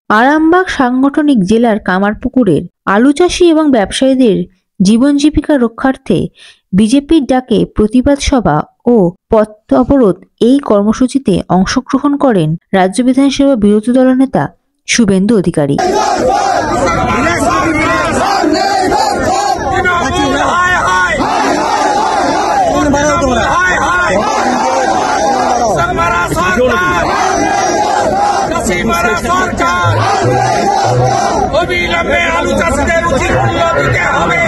আরামবাগ সাংগঠনিক জেলার কামারপুকুরের আলু চাষি এবং ব্যবসায়ীদের জীবন জীবিকা রক্ষার্থে বিজেপির ডাকে প্রতিবাদ সভা ও পথ অবরোধ এই কর্মসূচিতে অংশগ্রহণ করেন রাজ্য বিধানসভা বিরোধী দলনেতা শুভেন্দু অধিকারী। অবিলম্বে আলু চাষিদের উচিত মূল্য দিতে হবে।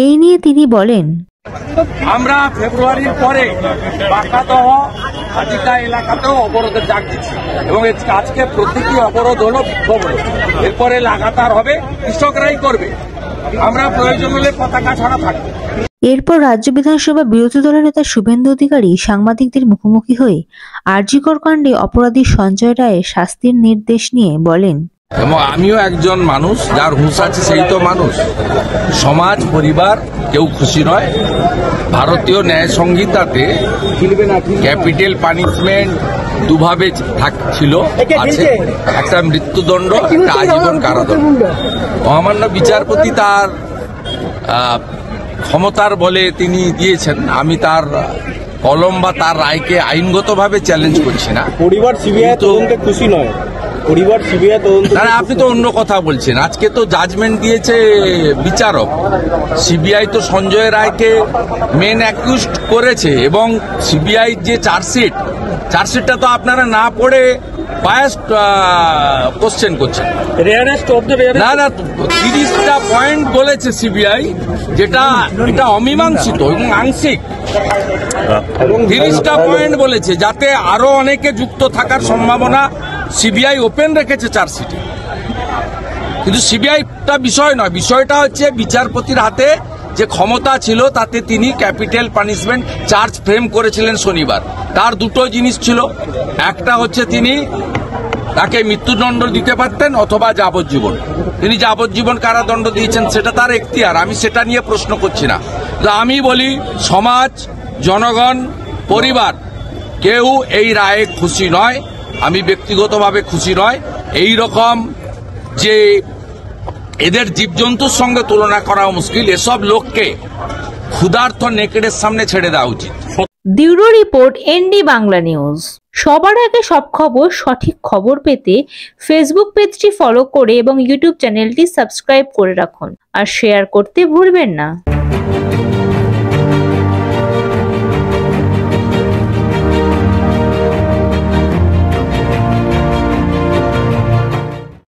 এই নিয়ে তিনি বলেন, আমরা ফেব্রুয়ারির পরে বাঁকাদহ হাতিকা এলাকাতেও অবরোধের ডাক দিচ্ছি এবং আজকে প্রতিটি অবরোধ হলো বিক্ষোভ হলো, এরপরে লাগাতার হবে, কৃষকরাই করবে, আমরা প্রয়োজন হলে পতাকা ছাড়া থাকবো। এরপর রাজ্য বিধানসভা বিরোধী দলের নেতা শুভেন্দু অধিকারী সাংবাদিকদের মুখোমুখি হয়ে আরজিকর কাণ্ডে অপরাধী সঞ্জয় রায়ের শাস্তির নির্দেশ নিয়ে বলেন, এবং আমিও একজন মানুষ, যার হুঁশ আছে সেই তো মানুষ। সমাজ পরিবার কেউ খুশি নয়। ভারতীয় ন্যায় সংহিতাতে ক্যাপিটাল পানিশমেন্ট দুভাবে ছিল, আছে একটা মৃত্যুদণ্ড, একটা আজীবন কারাদণ্ড। মহামান্য বিচারপতি তার ক্ষমতার বলে তিনি দিয়েছেন, আমি তার কলম বা তার রায়কে আইনগতভাবে চ্যালেঞ্জ করছি না। পরিবার সিবিআই তদন্তে খুশি নয়, পরিবার সিবিআই তদন্ত। আপনি তো অন্য কথা বলছেন। আজকে তো জাজমেন্ট দিয়েছে বিচারক। সিবিআই তো সঞ্জয় রায়কে মেন অ্যাকিউজড করেছে এবং সিবিআই যে চার্জশিটটা তো আপনারা না পড়ে বায়াসড কোশ্চেন করছেন। না না, 30টা পয়েন্ট বলেছে সিবিআই, যেটা এটা অমীমাংসিত এবং আংশিক। 30টা পয়েন্ট বলেছে, যাতে আরো অনেকে যুক্ত থাকার সম্ভাবনা সিবিআই ওপেন রেখেছে চার্জশিটে। কিন্তু সিবিআইটা বিষয় নয়, বিষয়টা হচ্ছে বিচারপতির হাতে যে ক্ষমতা ছিল তাতে তিনি ক্যাপিটাল পানিশমেন্ট চার্জ ফ্রেম করেছিলেন শনিবার। তার দুটো জিনিস ছিল, একটা হচ্ছে তিনি তাকে মৃত্যুদণ্ড দিতে পারতেন অথবা যাবজ্জীবন। তিনি যাবজ্জীবন কারাদণ্ড দিয়েছেন, সেটা তার এখতিয়ার, আমি সেটা নিয়ে প্রশ্ন করছি না। আমি বলি সমাজ, জনগণ, পরিবার কেউ এই রায়ে খুশি নয়। আমি ব্যক্তিগতভাবে খুশি নয়। এই রকম যে এদের জীবজন্তুর সঙ্গে তুলনা করা মুশকিল, এসব লোককে ক্ষুধার্ত নেকড়ের সামনে ছেড়ে দেওয়া উচিত। Bureau report, ND Bangla news. সবার আগে সব খবর, সঠিক খবর পেতে ফেসবুক পেজটি ফলো করে এবং ইউটিউব চ্যানেলটি সাবস্ক্রাইব করে রাখুন আর শেয়ার করতে ভুলবেন না।